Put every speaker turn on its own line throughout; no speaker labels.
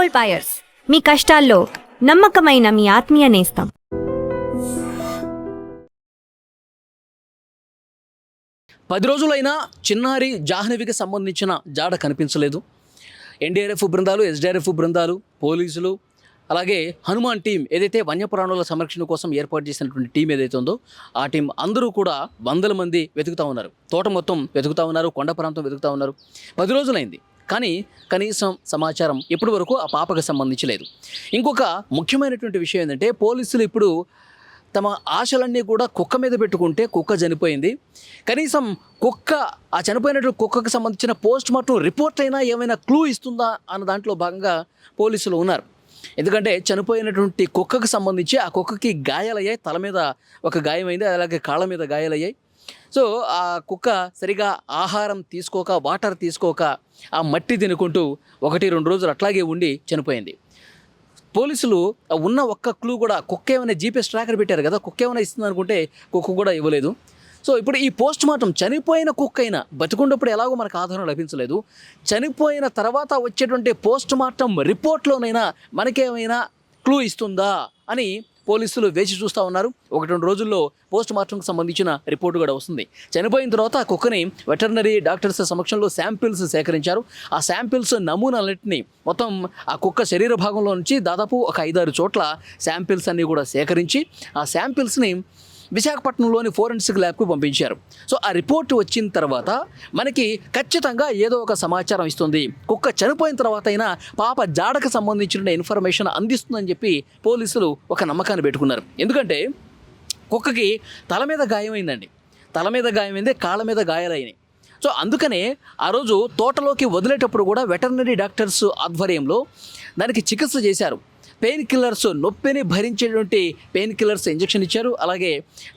Gold buyers, మీ కష్టాల్లో నమ్మకమైన మీ ఆత్మీయ నేస్తం.
పది రోజులైనా చిన్నారి జాహ్నవికి సంబంధించిన జాడ కనిపించలేదు. ఎన్డీఆర్ఎఫ్ బృందాలు, ఎస్డీఆర్ఎఫ్ బృందాలు, పోలీసులు, అలాగే హనుమాన్ టీం ఏదైతే వన్యప్రాణుల సంరక్షణ కోసం ఏర్పాటు చేసినటువంటి టీం ఏదైతే ఉందో ఆ టీం అందరూ కూడా వందల మంది వెతుకుతూ ఉన్నారు. తోట మొత్తం వెతుకుతూ ఉన్నారు, కొండ ప్రాంతం వెతుకుతూ ఉన్నారు. 10 రోజులైంది, కానీ కనీసం సమాచారం ఇప్పటి వరకు ఆ పాపకు సంబంధించి లేదు. ఇంకొక ముఖ్యమైనటువంటి విషయం ఏంటంటే, పోలీసులు ఇప్పుడు తమ ఆశలన్నీ కూడా కుక్క మీద పెట్టుకుంటే కుక్క చనిపోయింది. కనీసం ఆ చనిపోయినటువంటి కుక్కకు సంబంధించిన పోస్ట్ మార్టం రిపోర్ట్ అయినా ఏమైనా క్లూ ఇస్తుందా అన్న దాంట్లో భాగంగా పోలీసులు ఉన్నారు. ఎందుకంటే చనిపోయినటువంటి కుక్కకు సంబంధించి ఆ కుక్కకి గాయాలయ్యాయి. తల మీద ఒక గాయమైంది, అలాగే కాళ్ళ మీద గాయాలయ్యాయి. సో ఆ కుక్క సరిగా ఆహారం తీసుకోక, వాటర్ తీసుకోక, ఆ మట్టి తినుకుంటూ 1-2 రోజులు అట్లాగే ఉండి చనిపోయింది. పోలీసులు ఉన్న ఒక్క క్లూ కూడా, కుక్క ఏమైనా జీపీఎస్ ట్రాకర్ పెట్టారు కదా, కుక్క ఏమైనా ఇస్తుంది అనుకుంటే కుక్క కూడా ఇవ్వలేదు. సో ఇప్పుడు ఈ పోస్ట్ మార్టం చనిపోయిన కుక్క అయినా, బతుకున్నప్పుడు ఎలాగో మనకు ఆధారం లభించలేదు, చనిపోయిన తర్వాత వచ్చేటువంటి పోస్ట్ మార్టం రిపోర్ట్లోనైనా మనకేమైనా క్లూ ఇస్తుందా అని పోలీసులు వేచి చూస్తూ ఉన్నారు. 1-2 రోజుల్లో పోస్ట్ మార్టంకి సంబంధించిన రిపోర్టు కూడా వస్తుంది. చనిపోయిన తర్వాత ఆ కుక్కని వెటర్నరీ డాక్టర్స్ సమక్షంలో శాంపిల్స్ సేకరించారు. ఆ శాంపిల్స్ నమూనాలన్నింటినీ మొత్తం ఆ కుక్క శరీర భాగంలో నుంచి దాదాపు ఒక 5-6 చోట్ల శాంపిల్స్ అన్నీ కూడా సేకరించి ఆ శాంపిల్స్ని విశాఖపట్నంలోని ఫోరెన్సిక్ ల్యాబ్కు పంపించారు. సో ఆ రిపోర్ట్ వచ్చిన తర్వాత మనకి ఖచ్చితంగా ఏదో ఒక సమాచారం ఇస్తుంది. కుక్క చనిపోయిన తర్వాత అయినా పాప జాడకు సంబంధించిన ఇన్ఫర్మేషన్ అందిస్తుందని చెప్పి పోలీసులు ఒక నమ్మకాన్ని పెట్టుకున్నారు. ఎందుకంటే కుక్కకి తల మీద గాయమైందండి, తల మీద గాయమైంది, కాళ్ళ మీద గాయాలైనాయి. సో అందుకనే ఆ రోజు తోటలోకి వదిలేటప్పుడు కూడా వెటర్నరీ డాక్టర్స్ ఆధ్వర్యంలో దానికి చికిత్స చేశారు. పెయిన్ కిల్లర్స్, నొప్పిని భరించేటువంటి పెయిన్ కిల్లర్స్ ఇంజెక్షన్ ఇచ్చారు. అలాగే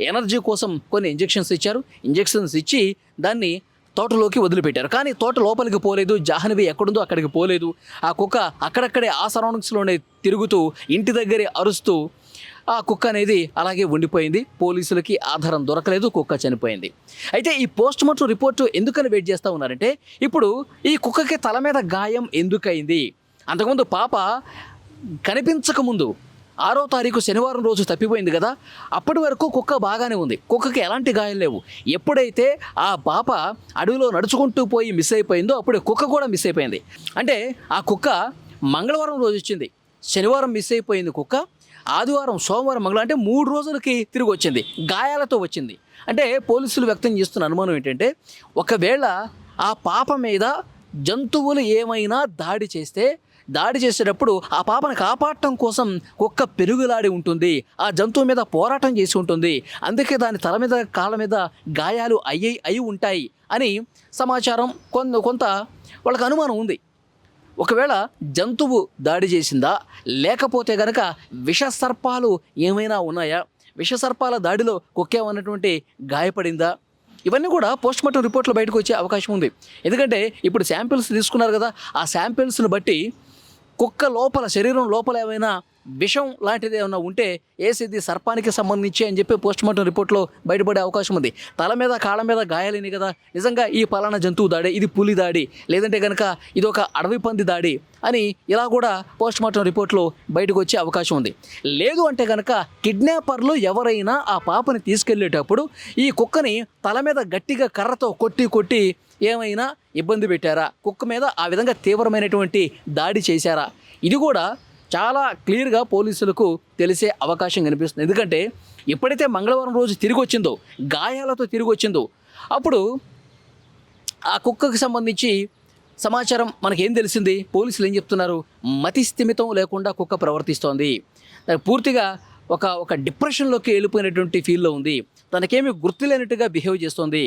ఎనర్జీ కోసం కొన్ని ఇంజెక్షన్స్ ఇచ్చారు. ఇంజెక్షన్స్ ఇచ్చి దాన్ని తోటలోకి వదిలిపెట్టారు. కానీ తోట లోపలికి పోలేదు, జాహ్నవి ఎక్కడుందో అక్కడికి పోలేదు. ఆ కుక్క అక్కడక్కడే ఆ సరౌండింగ్స్లోనే తిరుగుతూ ఇంటి దగ్గరే అరుస్తూ ఆ కుక్క అనేది అలాగే ఉండిపోయింది. పోలీసులకి ఆధారం దొరకలేదు, కుక్క చనిపోయింది. అయితే ఈ పోస్ట్ మార్టం రిపోర్టు ఎందుకని వెయిట్ చేస్తూ ఉన్నారంటే, ఇప్పుడు ఈ కుక్కకి తల మీద గాయం ఎందుకయింది? అంతకుముందు పాప కనిపించకముందు 6వ తారీఖు శనివారం రోజు తప్పిపోయింది కదా, అప్పటి వరకు కుక్క బాగానే ఉంది, కుక్కకి ఎలాంటి గాయాలు లేవు. ఎప్పుడైతే ఆ పాప అడవిలో నడుచుకుంటూ పోయి మిస్ అయిపోయిందో అప్పుడు కుక్క కూడా మిస్ అయిపోయింది. అంటే ఆ కుక్క మంగళవారం రోజు వచ్చింది, శనివారం మిస్ అయిపోయింది కుక్క, ఆదివారం, సోమవారం, మంగళవారం, అంటే 3 రోజులకి తిరిగి వచ్చింది, గాయాలతో వచ్చింది. అంటే పోలీసులు వ్యక్తం చేస్తున్న అనుమానం ఏంటంటే, ఒకవేళ ఆ పాప మీద జంతువులు ఏమైనా దాడి చేసేటప్పుడు ఆ పాపను కాపాడటం కోసం కుక్క పెరుగులాడి ఉంటుంది, ఆ జంతువు మీద పోరాటం చేసి ఉంటుంది, అందుకే దాని తల మీద, కాళ్ళ మీద గాయాలు అయి ఉంటాయి అని సమాచారం కొంత వాళ్ళకి అనుమానం ఉంది. ఒకవేళ జంతువు దాడి చేసిందా, లేకపోతే కనుక విషసర్పాలు ఏమైనా ఉన్నాయా, విషసర్పాల దాడిలో కుక్కేమన్నటువంటి గాయపడిందా, ఇవన్నీ కూడా పోస్ట్ మార్టం రిపోర్ట్లో బయటకు వచ్చే అవకాశం ఉంది. ఎందుకంటే ఇప్పుడు శాంపిల్స్ తీసుకున్నారు కదా, ఆ శాంపిల్స్ని బట్టి కుక్క లోపల, శరీరం లోపల ఏమైనా విషం లాంటిది ఏమైనా ఉంటే ఏసిది సర్పానికి సంబంధించి అని చెప్పి పోస్ట్ మార్టం రిపోర్ట్లో బయటపడే అవకాశం ఉంది. తల మీద, కాళ్ళ మీద గాయాలని కదా, నిజంగా ఈ పలానా జంతువు దాడి, ఇది పులి దాడి, లేదంటే కనుక ఇది ఒక అడవి పంది దాడి అని ఇలా కూడా పోస్ట్ మార్టం రిపోర్ట్లో బయటకు వచ్చే అవకాశం ఉంది. లేదు అంటే కనుక కిడ్నాపర్లు ఎవరైనా ఆ పాపని తీసుకెళ్ళేటప్పుడు ఈ కుక్కని తల మీద గట్టిగా కర్రతో కొట్టి ఏమైనా ఇబ్బంది పెట్టారా, కుక్క మీద ఆ విధంగా తీవ్రమైనటువంటి దాడి చేశారా, ఇది కూడా చాలా క్లియర్గా పోలీసులకు తెలిసే అవకాశం కనిపిస్తుంది. ఎందుకంటే ఎప్పుడైతే మంగళవారం రోజు తిరిగి వచ్చిందో, గాయాలతో తిరిగి వచ్చిందో, అప్పుడు ఆ కుక్కకు సంబంధించి సమాచారం మనకేం తెలిసింది, పోలీసులు ఏం చెప్తున్నారు, మతి స్థిమితం లేకుండా కుక్క ప్రవర్తిస్తోంది, పూర్తిగా ఒక డిప్రెషన్లోకి వెళ్ళిపోయినటువంటి ఫీల్లో ఉంది, తనకేమీ గుర్తులేనట్టుగా బిహేవ్ చేస్తోంది,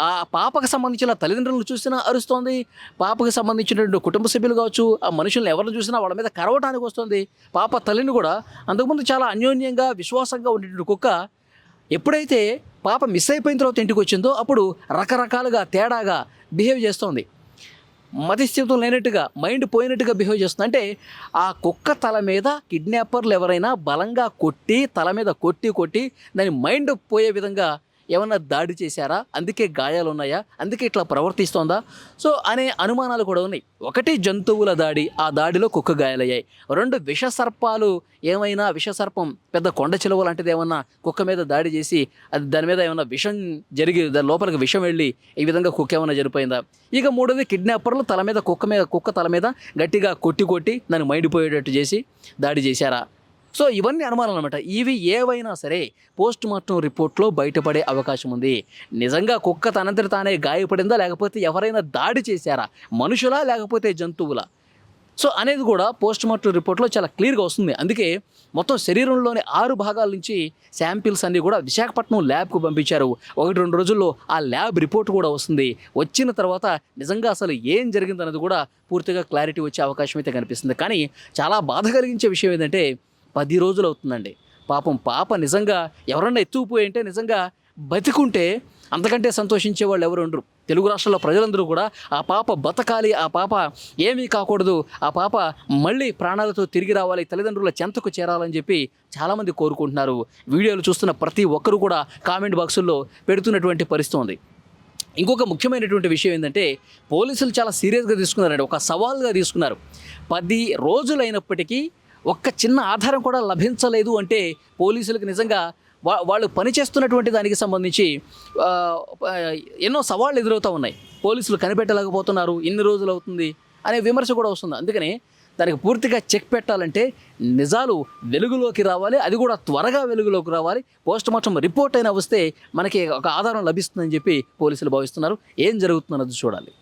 ఆ పాపకు సంబంధించిన తల్లిదండ్రులను చూసినా అరుస్తోంది, పాపకు సంబంధించినటువంటి కుటుంబ సభ్యులు కావచ్చు, ఆ మనుషులను ఎవరిని చూసినా వాళ్ళ మీద కరవటానికి వస్తుంది. పాప తల్లిని కూడా అంతకుముందు చాలా అన్యోన్యంగా, విశ్వాసంగా ఉండేటువంటి కుక్క ఎప్పుడైతే పాప మిస్ అయిపోయిన తర్వాత ఇంటికి వచ్చిందో అప్పుడు రకరకాలుగా తేడాగా బిహేవ్ చేస్తోంది, మతిస్థితం లేనట్టుగా, మైండ్ పోయినట్టుగా బిహేవ్ చేస్తుంది. అంటే ఆ కుక్క తల మీద కిడ్నాపర్లు ఎవరైనా బలంగా కొట్టి, తల మీద కొట్టి దాని మైండ్ పోయే విధంగా ఏమన్నా దాడి చేశారా, అందుకే గాయాలు ఉన్నాయా, అందుకే ఇట్లా ప్రవర్తిస్తోందా, సో అనే అనుమానాలు కూడా ఉన్నాయి. ఒకటి జంతువుల దాడి, ఆ దాడిలో కుక్క గాయాలయ్యాయి. రెండు విషసర్పాలు, ఏమైనా విషసర్పం పెద్ద కొండ చిలువ లాంటిది ఏమన్నా కుక్క మీద దాడి చేసి అది దాని మీద ఏమన్నా విషం జరిగి దాని లోపలికి విషం వెళ్ళి ఈ విధంగా కుక్క ఏమైనా చనిపోయిందా. ఇక మూడోది కిడ్నాపర్లు తల మీద కుక్క తల మీద గట్టిగా కొట్టి దాన్ని మైండిపోయేటట్టు చేసి దాడి చేశారా. సో ఇవన్నీ అనుమానాలు అనమాట. ఇవి ఏవైనా సరే పోస్ట్ మార్టం రిపోర్ట్లో బయటపడే అవకాశం ఉంది. నిజంగా కుక్క తనంతట తానే గాయపడిందా, లేకపోతే ఎవరైనా దాడి చేశారా, మనుషులా లేకపోతే జంతువులా, సో అనేది కూడా పోస్ట్ మార్టం రిపోర్ట్లో చాలా క్లియర్గా వస్తుంది. అందుకే మొత్తం శరీరంలోని 6 భాగాల నుంచి శాంపిల్స్ అన్నీ కూడా విశాఖపట్నం ల్యాబ్కు పంపించారు. 1-2 రోజుల్లో ఆ ల్యాబ్ రిపోర్ట్ కూడా వస్తుంది. వచ్చిన తర్వాత నిజంగా అసలు ఏం జరిగిందన్నది కూడా పూర్తిగా క్లారిటీ వచ్చే అవకాశం అయితే కనిపిస్తుంది. కానీ చాలా బాధ కలిగించే విషయం ఏంటంటే 10 రోజులు అవుతుందండి. పాపం పాప నిజంగా ఎవరన్నా ఎత్తుకుపోయి అంటే నిజంగా బతికుంటే అంతకంటే సంతోషించే వాళ్ళు ఎవరు ఉండరు. తెలుగు రాష్ట్రాల్లో ప్రజలందరూ కూడా ఆ పాప బతకాలి, ఆ పాప ఏమీ కాకూడదు, ఆ పాప మళ్ళీ ప్రాణాలతో తిరిగి రావాలి, తల్లిదండ్రుల చెంతకు చేరాలని చెప్పి చాలామంది కోరుకుంటున్నారు. వీడియోలు చూస్తున్న ప్రతి ఒక్కరు కూడా కామెంట్ బాక్సుల్లో పెడుతున్నటువంటి పరిస్థితి ఉంది. ఇంకొక ముఖ్యమైనటువంటి విషయం ఏంటంటే పోలీసులు చాలా సీరియస్గా తీసుకున్నారండి, ఒక సవాల్గా తీసుకున్నారు. 10 రోజులైనప్పటికీ ఒక్క చిన్న ఆధారం కూడా లభించలేదు అంటే పోలీసులకు నిజంగా వాళ్ళు పనిచేస్తున్నటువంటి దానికి సంబంధించి ఎన్నో సవాళ్ళు ఎదురవుతూ ఉన్నాయి. పోలీసులు కనిపెట్టలేకపోతున్నారు, ఇన్ని రోజులు అవుతుంది అనే విమర్శ కూడా వస్తుంది. అందుకని దానికి పూర్తిగా చెక్ పెట్టాలంటే నిజాలు వెలుగులోకి రావాలి, అది కూడా త్వరగా వెలుగులోకి రావాలి. పోస్ట్ మార్టం రిపోర్ట్ అయినా వస్తే మనకి ఒక ఆధారం లభిస్తుందని చెప్పి పోలీసులు భావిస్తున్నారు. ఏం జరుగుతుందన్నది చూడాలి.